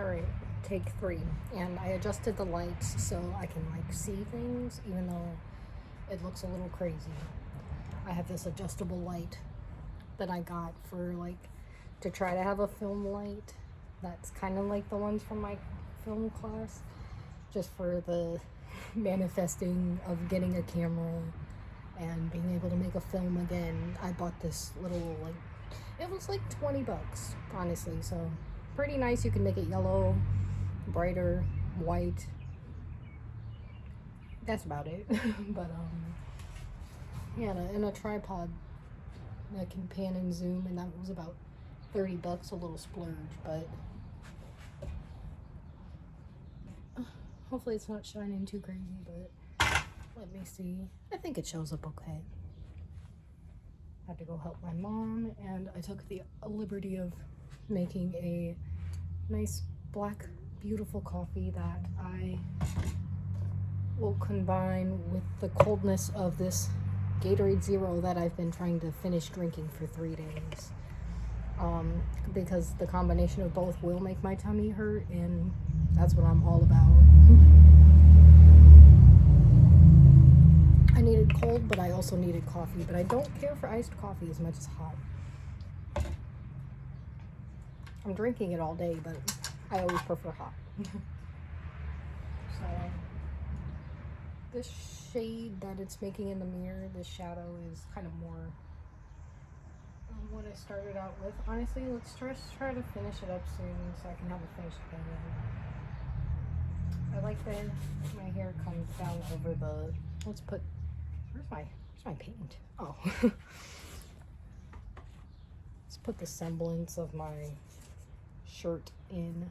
Alright, take 3. And I adjusted the lights so I can like see things even though it looks a little crazy. I have this adjustable light that I got for like to try to have a film light that's kind of like the ones from my film class, just for the manifesting of getting a camera and being able to make a film again. I bought this little, like, it was like 20 bucks, honestly, so pretty nice. You can make it yellow, brighter, white. That's about it. But yeah, and a tripod that can pan and zoom, and that was about 30 bucks, a little splurge, but hopefully it's not shining too crazy. But let me see. I think it shows up okay. Had to go help my mom, and I took the liberty of making a nice black beautiful coffee that I will combine with the coldness of this Gatorade Zero that I've been trying to finish drinking for 3 days, because the combination of both will make my tummy hurt, and that's what I'm all about. I needed cold, but I also needed coffee, but I don't care for iced coffee as much as hot. I'm drinking it all day, but I always prefer hot. So this shade that it's making in the mirror, this shadow, is kind of more what I started out with. Honestly, let's try to finish it up soon so I can have a finished painting. I like that my hair comes down over the, let's put, where's my paint? Oh. Let's put the semblance of my shirt in.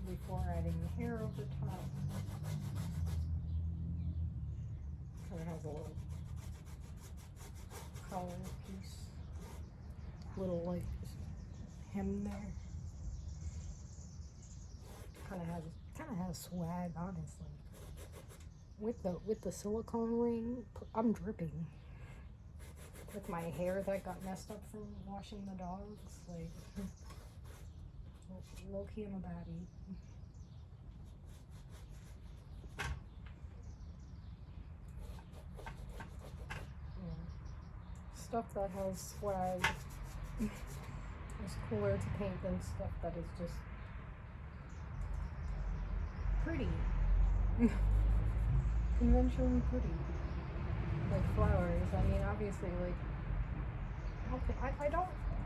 Before adding the hair over top. So it has a little collar piece, little like hem there. Kind of has swag, honestly. With the silicone ring, I'm dripping. With my hair that got messed up from washing the dogs, like low key, I'm a baddie. Stuff that has swag is cooler to paint than stuff that is just pretty. Conventionally pretty. Like flowers. I mean, obviously, like,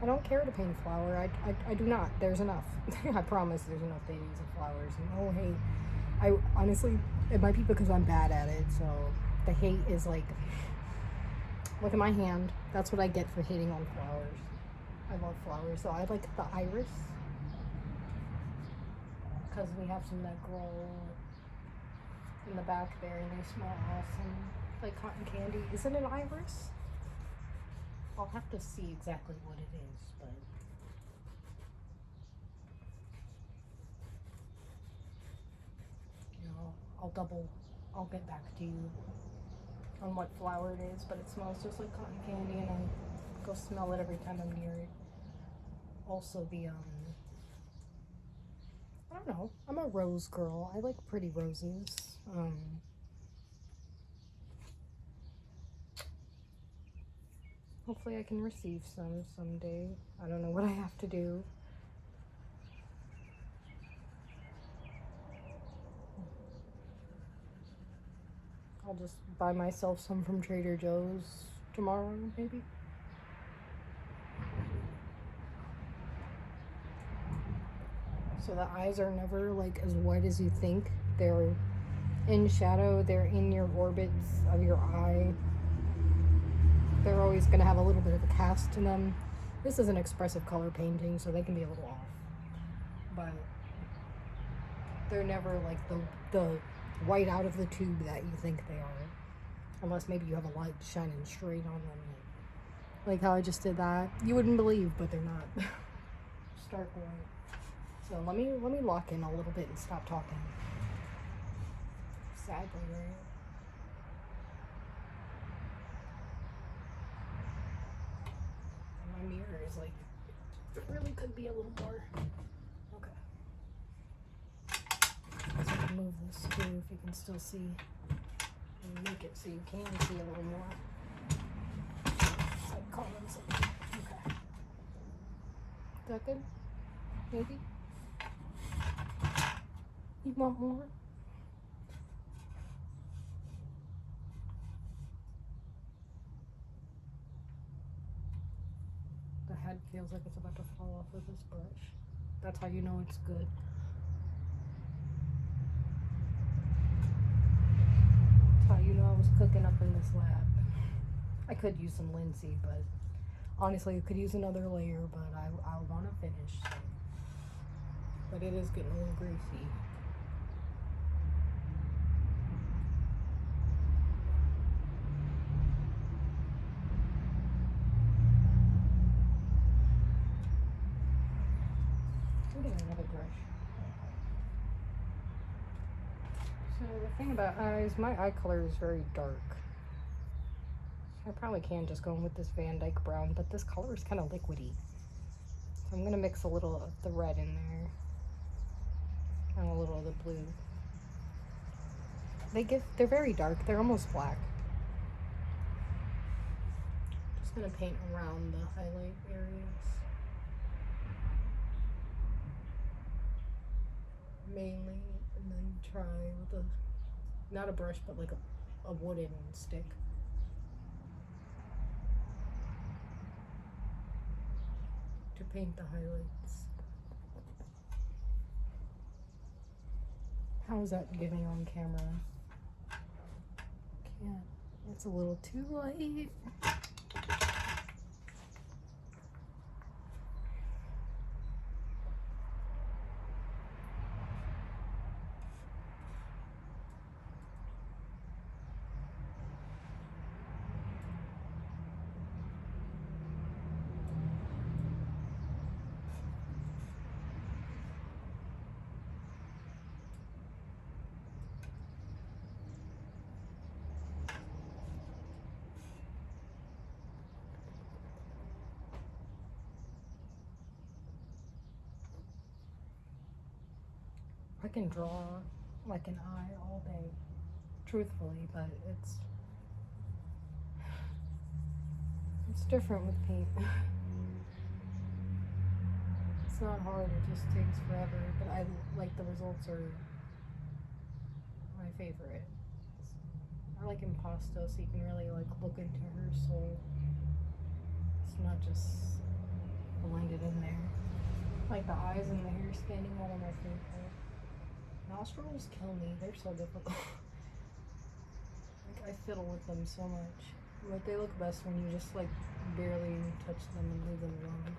I don't care to paint a flower. I do not. There's enough. I promise there's enough paintings of flowers. And oh, hey, I honestly, it might be because I'm bad at it, so the hate is like, look at my hand. That's what I get for hating on flowers. I love flowers. So I like the iris, because we have some that grow in the back there and they smell awesome. Like cotton candy. Is it an iris? I'll have to see exactly what it is, but you know, I'll get back to you on what flower it is, but it smells just like cotton candy, and I go smell it every time I'm near it. Also the I don't know, I'm a rose girl. I like pretty roses. Hopefully I can receive some someday. I don't know what I have to do. I'll just buy myself some from Trader Joe's tomorrow, maybe. So the eyes are never like as white as you think. They're in shadow, they're in your orbits of your eye. They're always going to have a little bit of a cast to them. This is an expressive color painting, so they can be a little off. But they're never like the white out of the tube that you think they are. Unless maybe you have a light shining straight on them. Like how I just did that. You wouldn't believe, but they're not. Stark white. So let me lock in a little bit and stop talking. Sadly, right? was like, it really could be a little more. Okay. So I can move this too if you can still see. And make it so you can see a little more. It's like calling something. Okay. Is that good? Maybe? You want more? The head feels like it's about to fall off with this brush. That's how you know it's good. That's how you know I was cooking up in this lab. I could use some linseed, but honestly, I could use another layer, but I want to finish. So. But it is getting a little greasy. We're getting another brush. So the thing about eyes, my eye color is very dark. I probably can just go in with this Van Dyke brown, but this color is kind of liquidy. So I'm gonna mix a little of the red in there and a little of the blue. They're very dark. They're almost black. Just gonna paint around the highlight areas. Mainly, and then try with not a brush, but like a wooden stick. To paint the highlights. How is that giving on camera? Can't. It's a little too light. I can draw like an eye all day, truthfully, but it's different with paint. It's not hard, it just takes forever, but I like the results are my favorite. I like impasto, so you can really like look into her soul. It's not just blended in there. Like the eyes and the hair scanning, one of my favorite. Nostrils kill me, they're so difficult. Like I fiddle with them so much. But they look best when you just like barely touch them and leave them alone.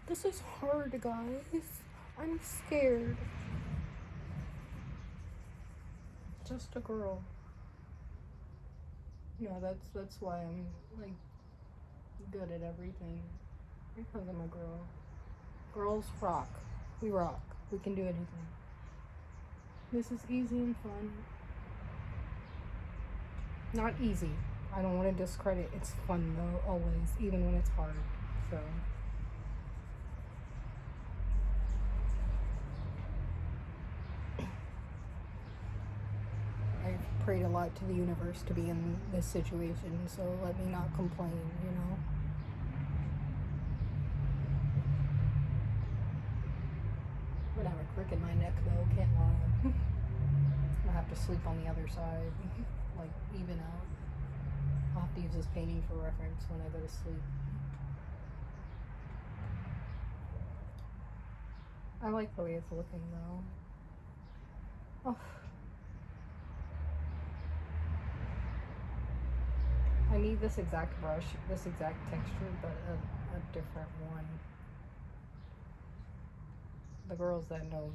This is hard, guys. I'm scared. Just a girl. Yeah, that's why I'm like good at everything. Because I'm a girl. Girls rock. We rock. We can do anything. This is easy and fun. Not easy. I don't want to discredit. It's fun though, always, even when it's hard. So. I've prayed a lot to the universe to be in this situation, so let me not complain, you know? I'm gonna have a crick in my neck though, can't lie. I have to sleep on the other side, like even out. I'll have to use this painting for reference when I go to sleep. I like the way it's looking though. Oh. I need this exact brush, this exact texture, but a different one. The girls that know.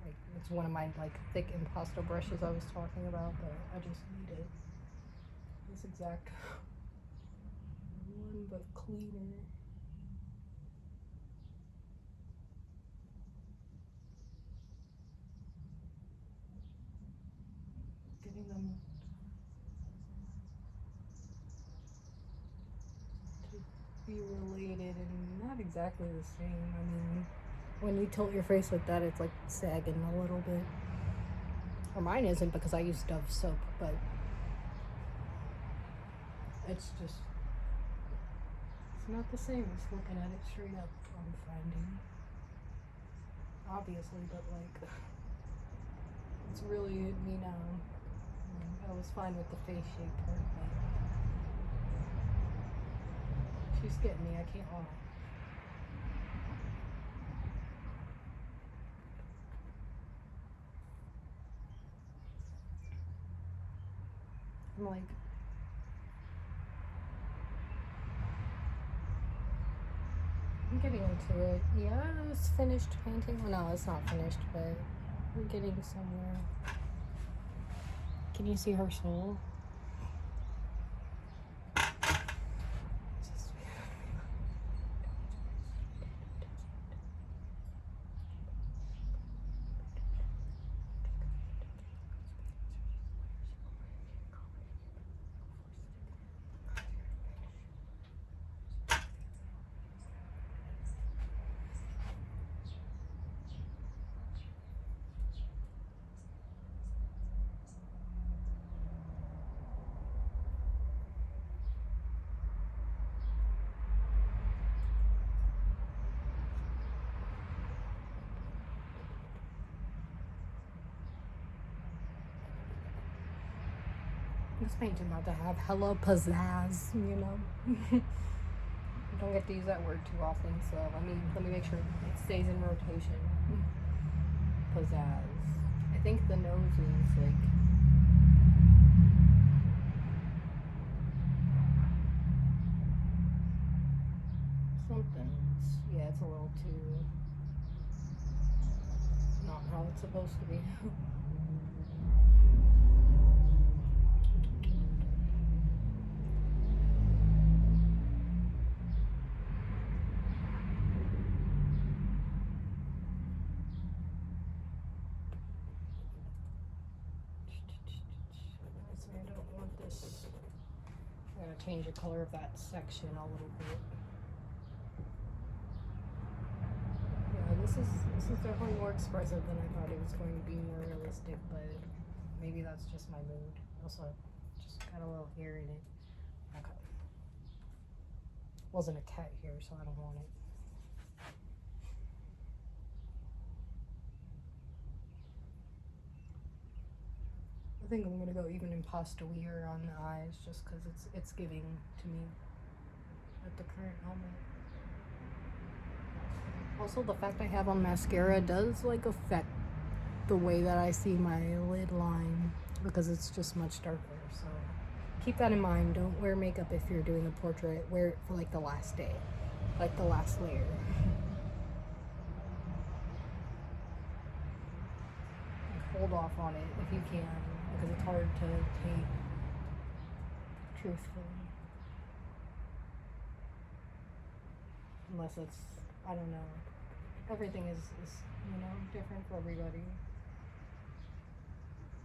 Like, it's one of my like thick impasto brushes I was talking about, but I just need it. This exact one, but cleaner. Getting them exactly the same. I mean, when you tilt your face like that, it's like sagging a little bit. Or mine isn't because I use Dove soap, but it's just, it's not the same as looking at it straight up, I'm finding. Obviously, but like, it's really me now. I was fine with the face shape part, but she's getting me, I can't lie. I'm like, I'm getting into it. Yeah, it's finished painting. Well, no, it's not finished, but we're getting somewhere. Can you see her soul? This painting about to have hella pizzazz, you know. I don't get to use that word too often, so let me make sure it stays in rotation. Pizzazz. I think the nose is like something. Yeah, it's a little too not how it's supposed to be. I don't want this. I'm gonna change the color of that section a little bit. Yeah, this is definitely more expressive than I thought it was going to be, more realistic, but maybe that's just my mood. Also, just got a little hair in it. Okay. Wasn't a cat hair, so I don't want it. I think I'm gonna go even impostolier on the eyes just because it's giving to me at the current moment. Also, the fact I have on mascara does like affect the way that I see my lid line because it's just much darker. So keep that in mind. Don't wear makeup if you're doing a portrait. Wear it for like the last day, like the last layer. Hold off on it if you can, because it's hard to take truthfully. Unless it's, I don't know. Everything is you know, different for everybody.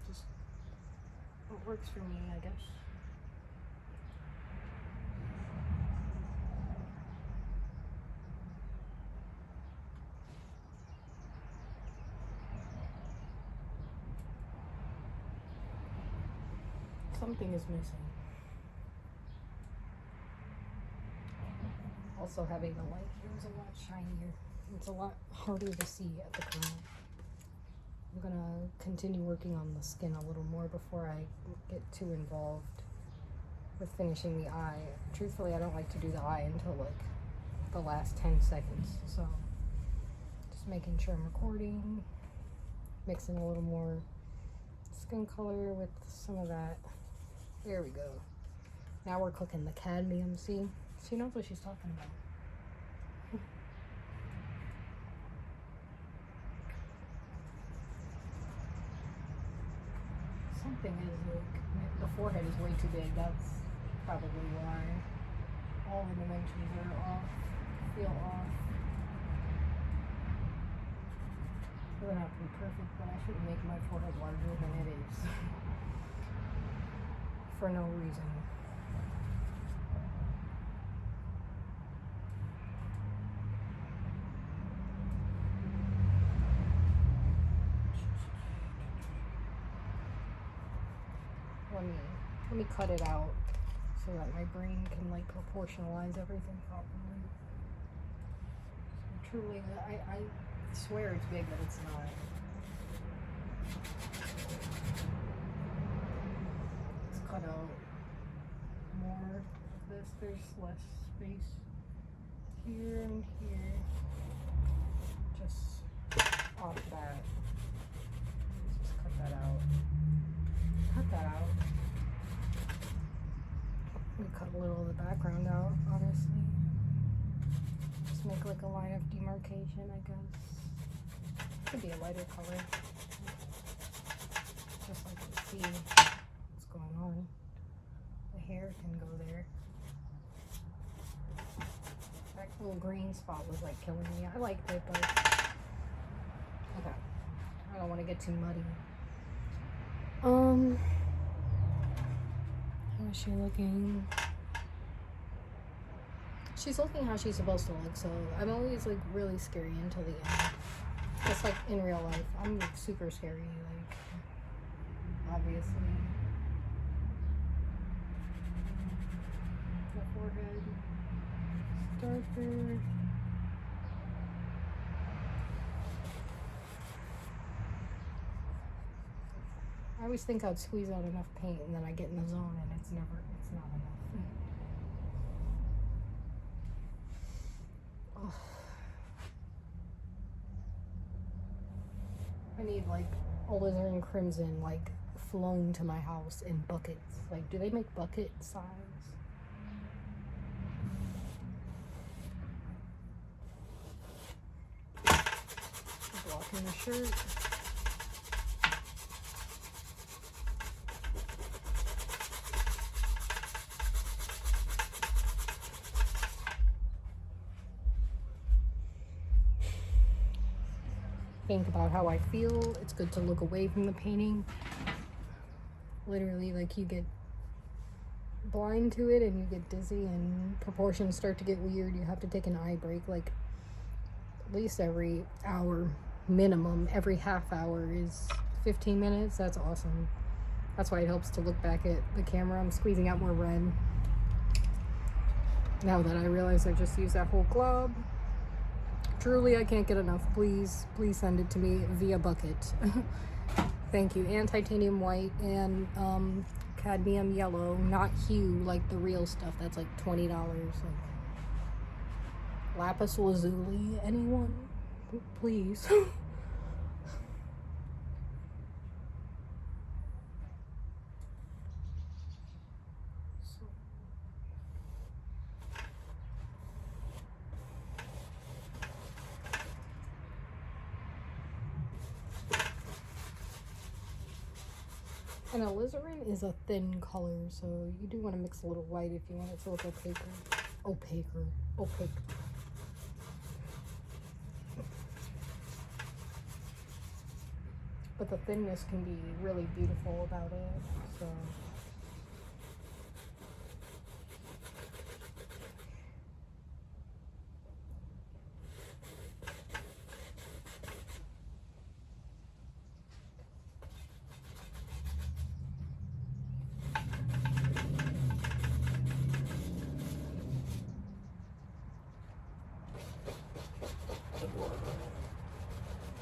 Just what works for me, I guess. Something is missing. Also, having the light here is a lot shinier. It's a lot harder to see at the current. I'm gonna continue working on the skin a little more before I get too involved with finishing the eye. Truthfully, I don't like to do the eye until like the last 10 seconds. So just making sure I'm recording, mixing a little more skin color with some of that. There we go. Now we're cooking the cadmium. See? She knows what she's talking about. Something is like, the forehead is way too big. That's probably why. All the dimensions are off, feel off. It doesn't have to be perfect, but I shouldn't make my forehead larger than it is. For no reason. let me cut it out so that my brain can like proportionalize everything properly. So truly, I swear it's big, but it's not. Let's cut out more of this. There's less space here and here. Just off that. Let's just cut that out. Cut that out. We cut a little of the background out, honestly. Just make like a line of demarcation, I guess. Could be a lighter color. Just like to see what's going on. The hair can go there. That little green spot was like killing me. I liked it, but okay. I don't want to get too muddy. How is she looking? She's looking how she's supposed to look, so I'm always like really scary until the end. Just like in real life. I'm like, super scary, like obviously. The forehead. Darker. I always think I'd squeeze out enough paint and then I get in the zone and it's not enough. Oh. I need like alizarin crimson like flown to my house in buckets. Like, do they make bucket size? Blocking the shirt. Think about how I feel. It's good to look away from the painting. Literally, like, you get blind to it and you get dizzy and proportions start to get weird. You have to take an eye break like at least every hour minimum. Every half hour is 15 minutes. That's awesome. That's why it helps to look back at the camera. I'm squeezing out more red now that I realize I just used that whole glob. Truly, I can't get enough. Please send it to me via bucket. Thank you. And titanium white and cadmium yellow, not hue like the real stuff. That's like $20. Like lapis lazuli. Anyone? Please. And alizarin is a thin color, so you do want to mix a little white if you want it to look opaque. But the thinness can be really beautiful about it, so.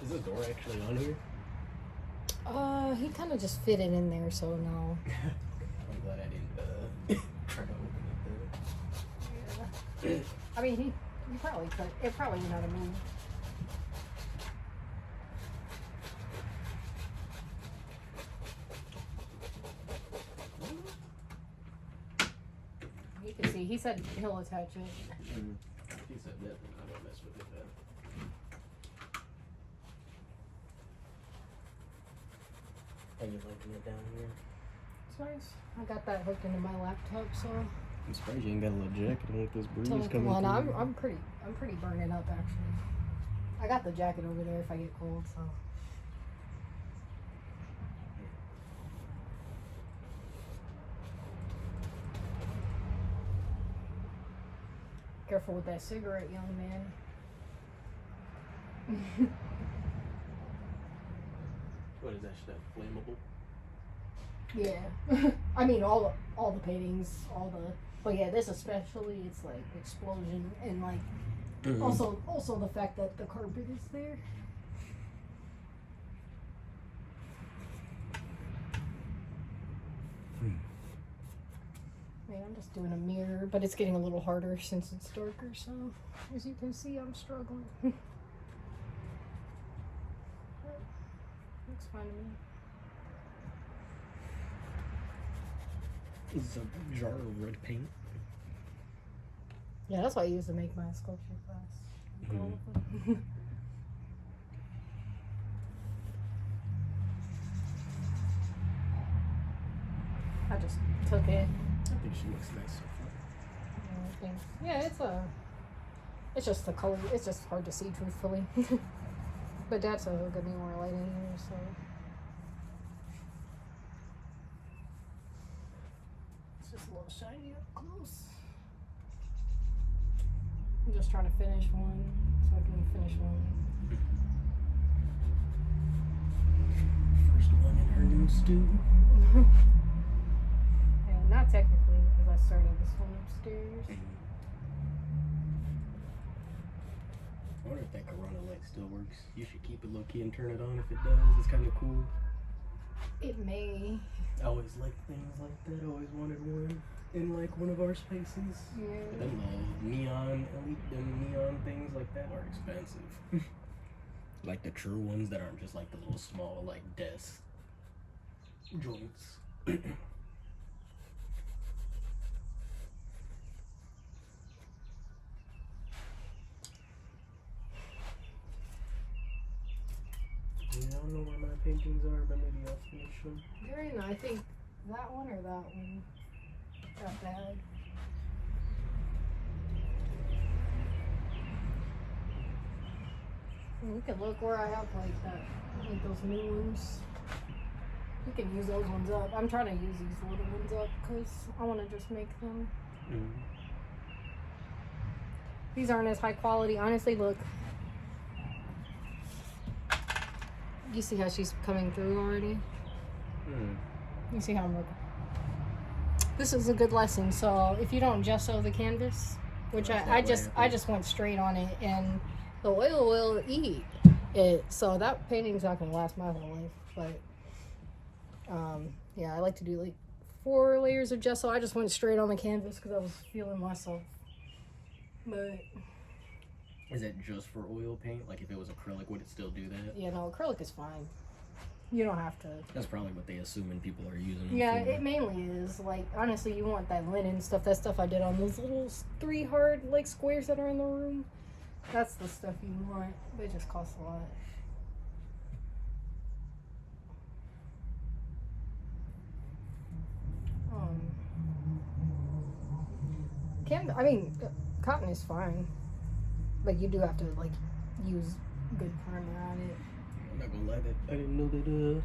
Is the door actually on here? He kind of just fit it in there, so no. I'm glad I didn't try to open it Yeah. I mean, he probably could. It probably would not have moved. You can see, he said he'll attach it. He said that, and I don't mess with it then. How you liking it down here? It's nice. I got that hooked into my laptop, so. I'm surprised you ain't got a little jacket on with this breeze Till, coming well, no, through. I'm pretty burning up actually. I got the jacket over there if I get cold, so. Careful with that cigarette, young man. What is that stuff? Flammable? Yeah. I mean, all the paintings, but yeah, this especially, it's like explosion and like also the fact that the carpet is there. Man, I'm just doing a mirror, but it's getting a little harder since it's darker, so as you can see, I'm struggling. Looks fine to me. Is a jar of red paint? Yeah, that's what I use to make my sculpture class. I just took it. I think she looks nice so far. Yeah, it's just the color. It's just hard to see, truthfully. But that's gonna be more light in here, so. It's just a little shiny up close. I'm just trying to finish one, so I can finish one. First one in her new stew. And not technically, because I started this one upstairs. I wonder if that Corona light still works. You should keep it low key and turn it on if it does. It's kind of cool. It may. I always liked things like that. I always wanted one in like one of our spaces. Yeah. But them little neon things like that are expensive. Like the true ones that aren't just like the little small like desk joints. I don't know where my paintings are, but maybe I'll finish them. They're in, I think, that one or that one. That bag. You can look where I have like that, like those new ones. You can use those ones up. I'm trying to use these little ones up because I want to just make them. These aren't as high quality. Honestly, look. You see how she's coming through already? You see how I'm looking? This is a good lesson. So if you don't gesso the canvas, which I just went straight on it, and the oil will eat it. So that painting's not gonna last my whole life. But yeah, I like to do like 4 layers of gesso. I just went straight on the canvas because I was feeling myself. But is it just for oil paint? Like if it was acrylic, would it still do that? yeah, no, acrylic is fine. You don't have to. That's probably what they assume and people are using them Yeah, for. it mainly is. Like, honestly, you want that linen stuff. That stuff I did on those little 3 hard, like, squares that are in the room. That's the stuff you want. But it just costs a lot. Cotton is fine. But you do have to, like, use good primer on it. I'm not gonna lie, I didn't know that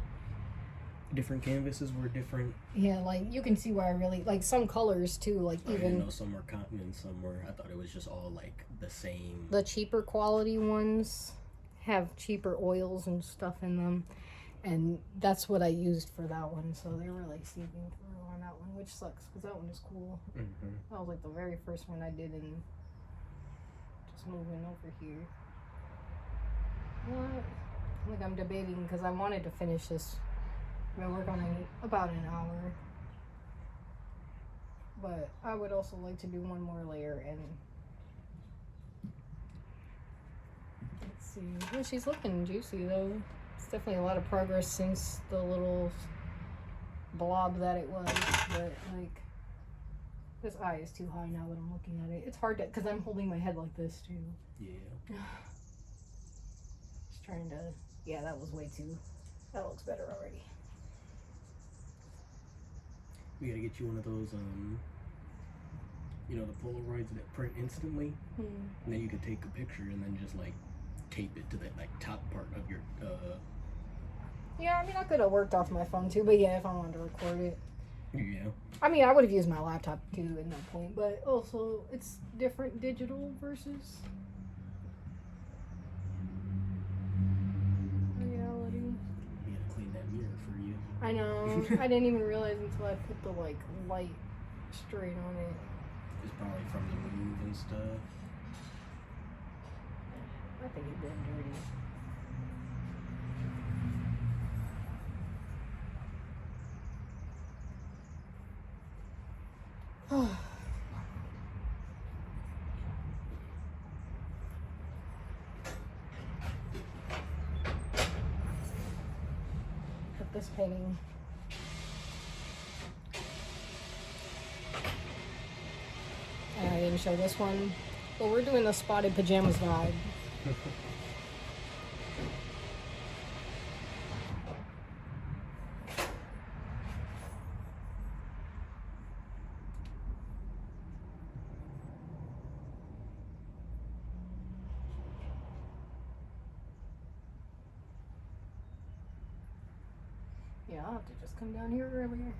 different canvases were different. Yeah, like you can see where I really like some colors too. Like I even didn't know some were cotton and some were. I thought it was just all like the same. The cheaper quality ones have cheaper oils and stuff in them, and that's what I used for that one. So they were like seeping through on that one, which sucks because that one is cool. That was like the very first one I did, and just moving over here. What? Like I'm debating because I wanted to finish this. I work on it about an hour, but I would also like to do one more layer. And let's see. Well, she's looking juicy though. It's definitely a lot of progress since the little blob that it was. But like, this eye is too high now that I'm looking at it. It's hard to because I'm holding my head like this too. Yeah. Just trying to. Yeah, that was way too. That looks better already. We gotta get you one of those, you know, the Polaroids that print instantly. And then you could take a picture and then just like tape it to that like top part of your. Yeah, I mean, I could have worked off my phone too, but yeah, if I wanted to record it. Yeah. I mean, I would have used my laptop too at that point, but also it's different digital versus reality. We gotta clean that mirror for you. I know. I didn't even realize until I put the like light straight on it. It's probably from the move and stuff. I think it got dirty. Put this painting. And I didn't show this one, but we're doing the spotted pajamas vibe. Yeah, I'll have to just come down here earlier.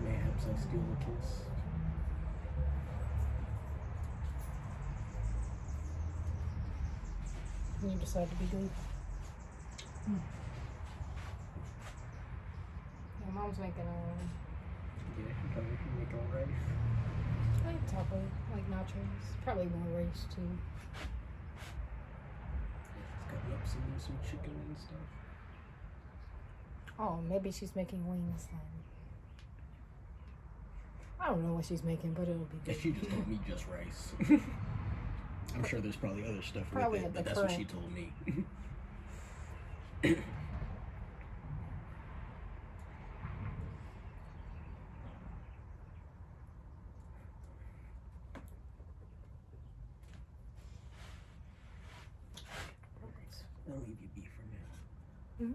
Mayhaps I steal a kiss. You decide to be good. My mom's making Yeah, you can make all rice. like taco, like nachos. Probably more rice too. It's got lips and some chicken and stuff. Oh, maybe she's making wings then. I don't know what she's making, but it'll be Yeah, good. she just told me just rice. I'm sure there's probably other stuff Probably with it, at but the that's what current. she told me. I'll leave you be for now. Mhm.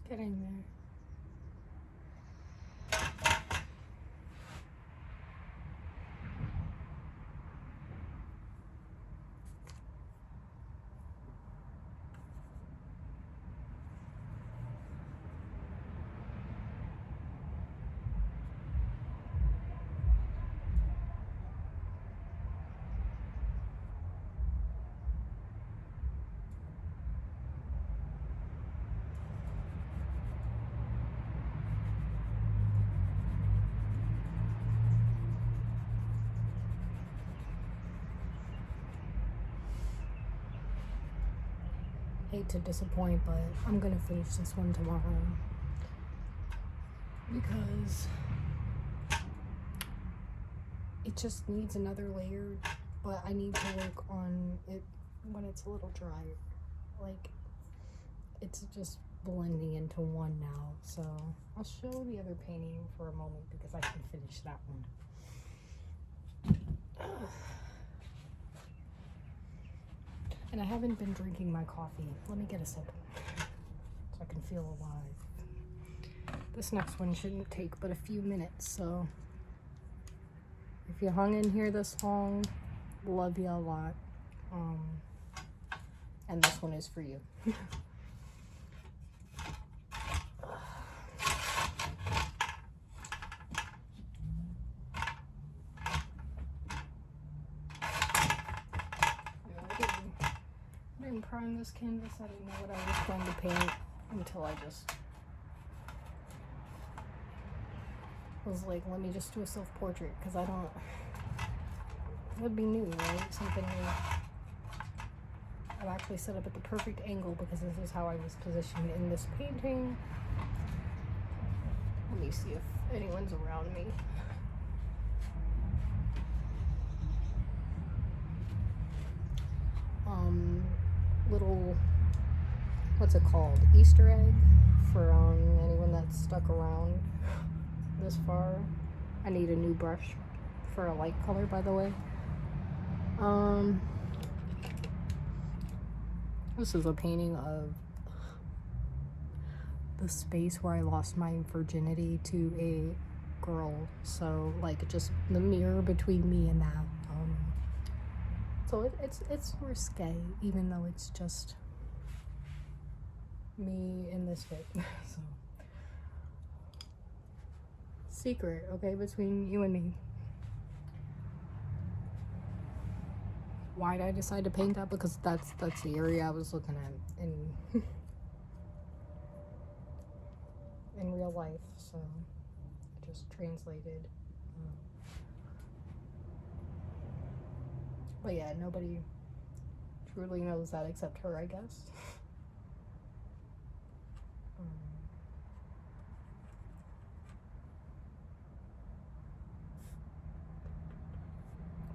Get in there. Hate to disappoint, but I'm gonna finish this one tomorrow because it just needs another layer, but I need to work on it when it's a little dry. Like, it's just blending into one now. So I'll show the other painting for a moment because I can finish that one. And I haven't been drinking my coffee. Let me get a sip so I can feel alive. This next one shouldn't take but a few minutes, so if you hung in here this long, love you a lot. And this one is for you. I didn't prime this canvas. I didn't know what I was going to paint until I just was like, let me just do a self-portrait, because I don't, it would be new, right? Something new. I've actually set up at the perfect angle because this is how I was positioned in this painting. Let me see if anyone's around me. Little, what's it called? Easter egg for anyone that's stuck around this far. I need a new brush for a light color, by the way. This is a painting of the space where I lost my virginity to a girl. So like just the mirror between me and that. So it's risque, even though it's just me in this fit. So secret, okay, between you and me. Why did I decide to paint that? Because that's the area I was looking at in real life. So I just translated. But yeah, nobody truly knows that except her, I guess.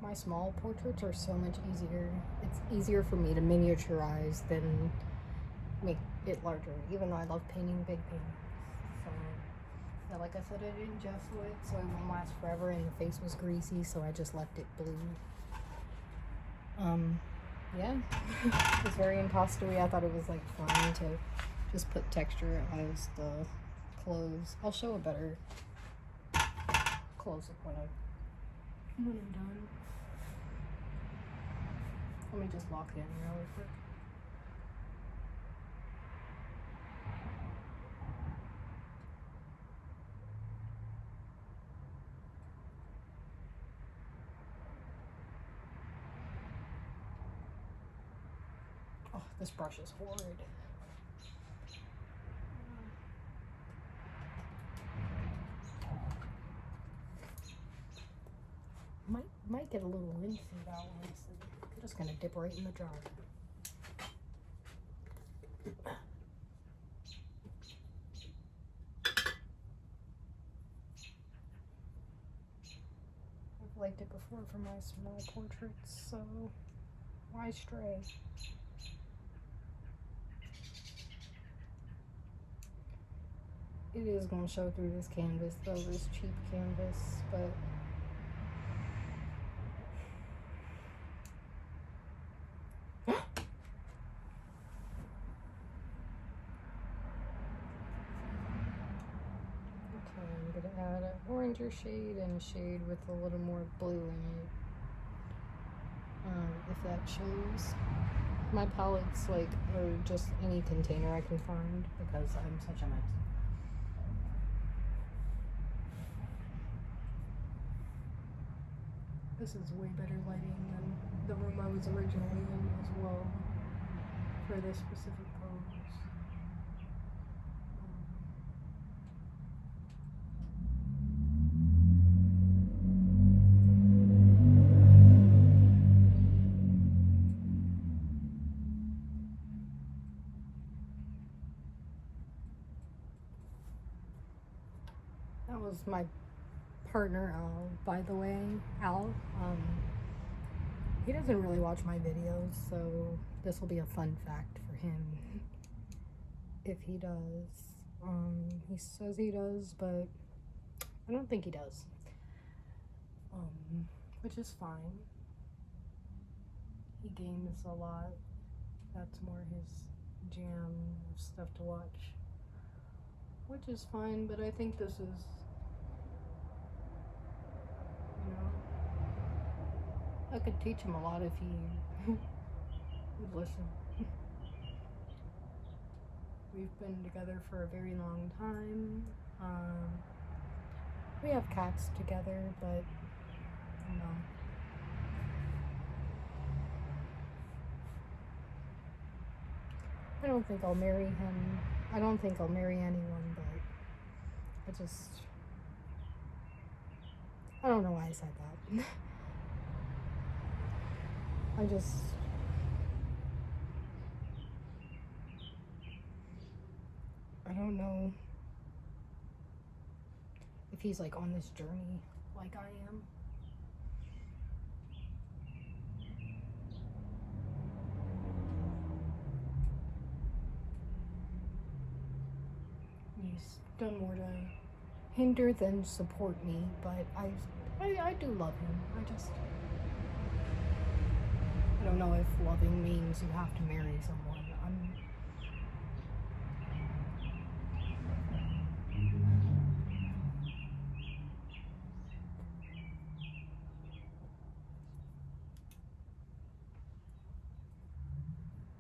My small portraits are so much easier. It's easier for me to miniaturize than make it larger, even though I love painting big paintings. So, yeah, like I said, I didn't gesso it, so it won't last forever, and the face was greasy, so I just left it blue. Yeah, it's very impasto-y. I thought it was like fun to just put texture as the clothes. I'll show a better close-up when I'm done. Let me just lock it in really quick. Oh, this brush is horrid. Might get a little linseed out, honestly. I'm just gonna dip right in the jar. I've liked it before for my small portraits, so why stray? It is gonna show through this canvas, though, this cheap canvas, but I'm gonna add an oranger shade and a shade with a little more blue in it. If that shows. My palettes are just any container I can find because I'm such a mess. This is way better lighting than the room I was originally in as well for this specific pose. That was my partner, Al, by the way, Al, he doesn't really watch my videos, so this will be a fun fact for him if he does. He says he does, but I don't think he does. Which is fine. He games a lot. That's more his jam of stuff to watch. Which is fine, but I think this is, you know, I could teach him a lot if he would listen. We've been together for a very long time. We have cats together, but no. I don't think I'll marry him. I don't think I'll marry anyone, but I don't know why I said that. I don't know if he's like on this journey like I am. He's done more to hinder than support me, but I do love him. I don't know if loving means you have to marry someone. I'm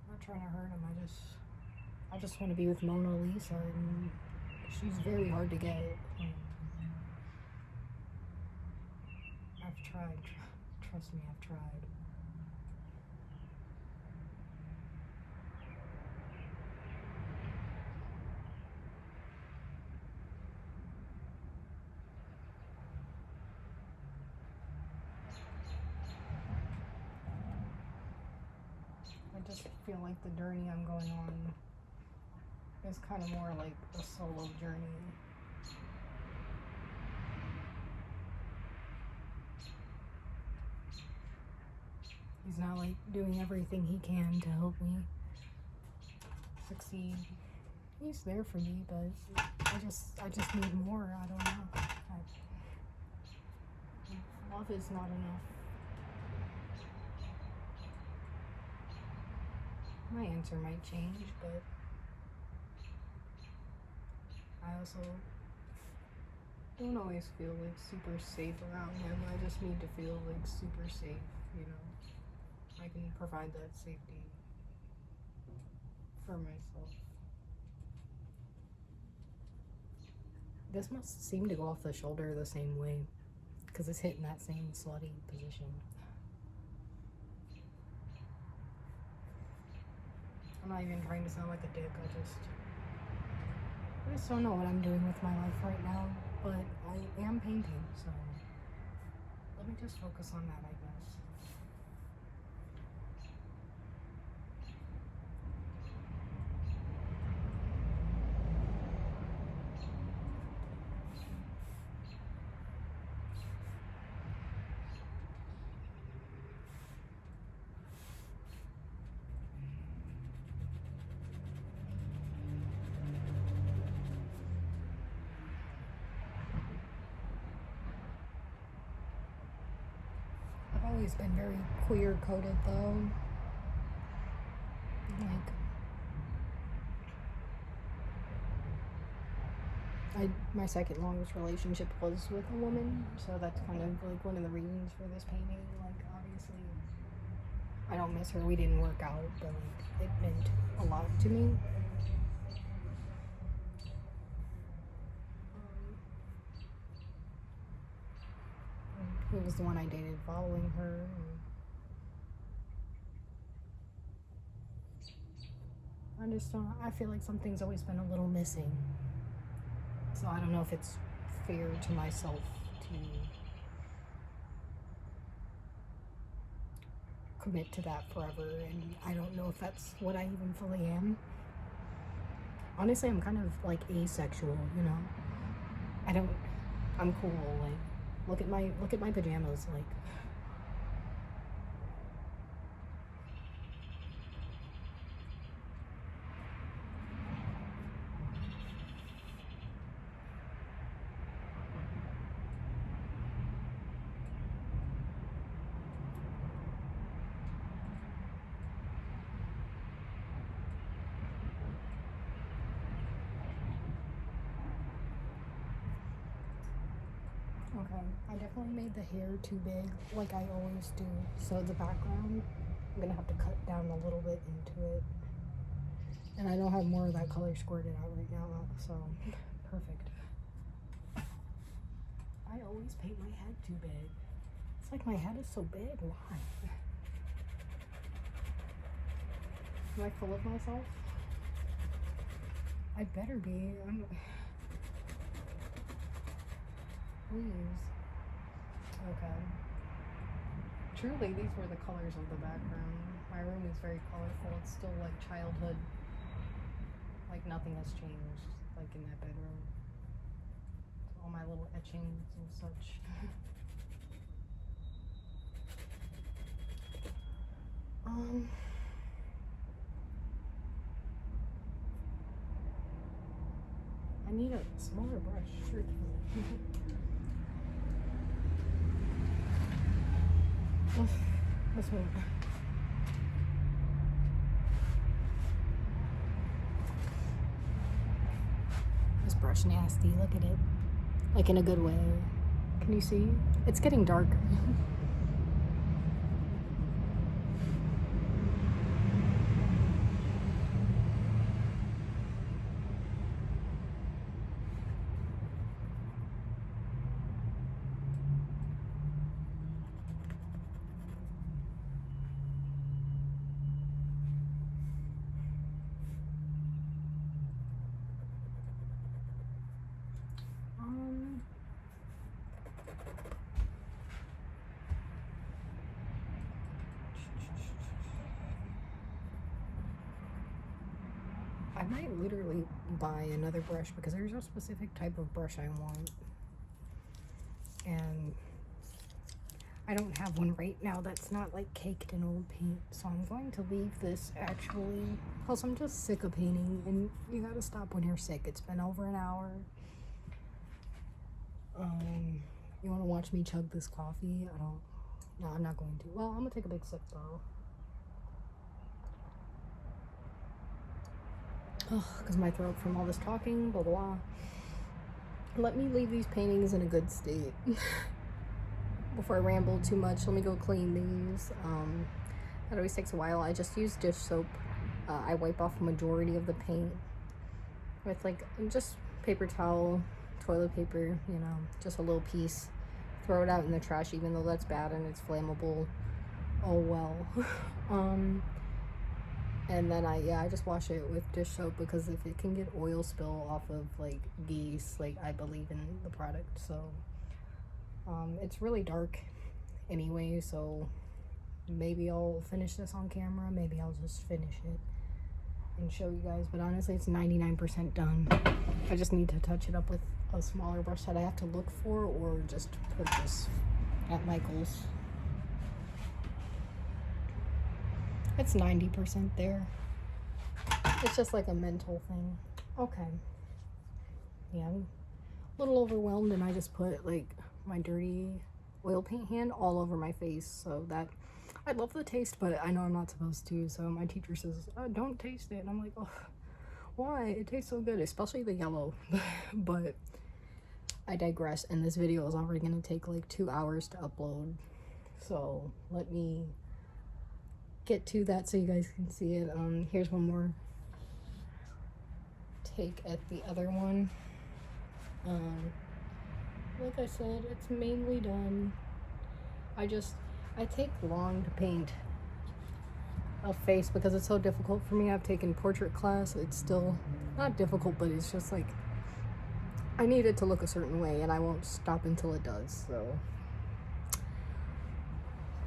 not trying to hurt him. I just want to be with Mona Lisa, and she's very hard to get. I've tried. Trust me, I've tried. I just feel like the journey I'm going on is kind of more like a solo journey. He's not like doing everything he can to help me succeed. He's there for me, but I just need more. I don't know. Love is not enough. My answer might change, but I also don't always feel like super safe around him. I just need to feel like super safe, you know. I can provide that safety for myself. This must seem to go off the shoulder the same way, because it's hitting that same slutty position. I'm not even trying to sound like a dick. I just don't know what I'm doing with my life right now, but I am painting, so let me just focus on that, I guess. Always been very queer coded though. My second longest relationship was with a woman, so that's kind of like one of the reasons for this painting. Like, obviously I don't miss her, we didn't work out, but like it meant a lot to me. He was the one I dated following her. I feel like something's always been a little missing. So I don't know if it's fair to myself to commit to that forever, and I don't know if that's what I even fully am. Honestly, I'm kind of like asexual, you know? I'm cool, like, Look at my pajamas, like. Okay, I definitely made the hair too big, like I always do. So the background, I'm gonna have to cut down a little bit into it. And I don't have more of that color squirted out right now, so perfect. I always paint my head too big. It's like my head is so big, why? Am I full of myself? I better be. Please. Okay. Truly, these were the colors of the background. My room is very colorful. It's still like childhood. Like nothing has changed, like in that bedroom. All my little etchings and such. I need a smaller brush. Sure. This one. This brush nasty. Look at it. Like in a good way. Can you see? It's getting dark. I might literally buy another brush because there's a specific type of brush I want. And I don't have one right now that's not like caked in old paint. So I'm going to leave this actually. Plus I'm just sick of painting and you gotta stop when you're sick. It's been over an hour. You wanna watch me chug this coffee? No, I'm not going to. Well, I'm gonna take a big sip though. Because my throat from all this talking, blah, blah, blah. Let me leave these paintings in a good state. Before I ramble too much, let me go clean these. That always takes a while. I just use dish soap. I wipe off a majority of the paint with like just paper towel, toilet paper, you know, just a little piece. Throw it out in the trash even though that's bad and it's flammable. Oh well. And then I just wash it with dish soap because if it can get oil spill off of like geese, like I believe in the product. So it's really dark anyway, so maybe I'll finish this on camera, maybe I'll just finish it and show you guys, but honestly it's 99% done. I just need to touch it up with a smaller brush that I have to look for or just purchase at Michael's. It's 90% there. It's just like a mental thing. Okay. Yeah, I'm a little overwhelmed and I just put like my dirty oil paint hand all over my face. So that, I love the taste, but I know I'm not supposed to. So my teacher says, oh, don't taste it. And I'm like, oh, why? It tastes so good, especially the yellow. But I digress. And this video is already going to take like 2 hours to upload. So let me get to that so you guys can see it. Here's one more take at the other one. Like I said, it's mainly done. I take long to paint a face because it's so difficult for me. I've taken portrait class. It's still not difficult, but it's just like I need it to look a certain way and I won't stop until it does. So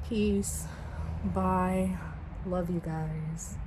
peace. Bye. Love you guys.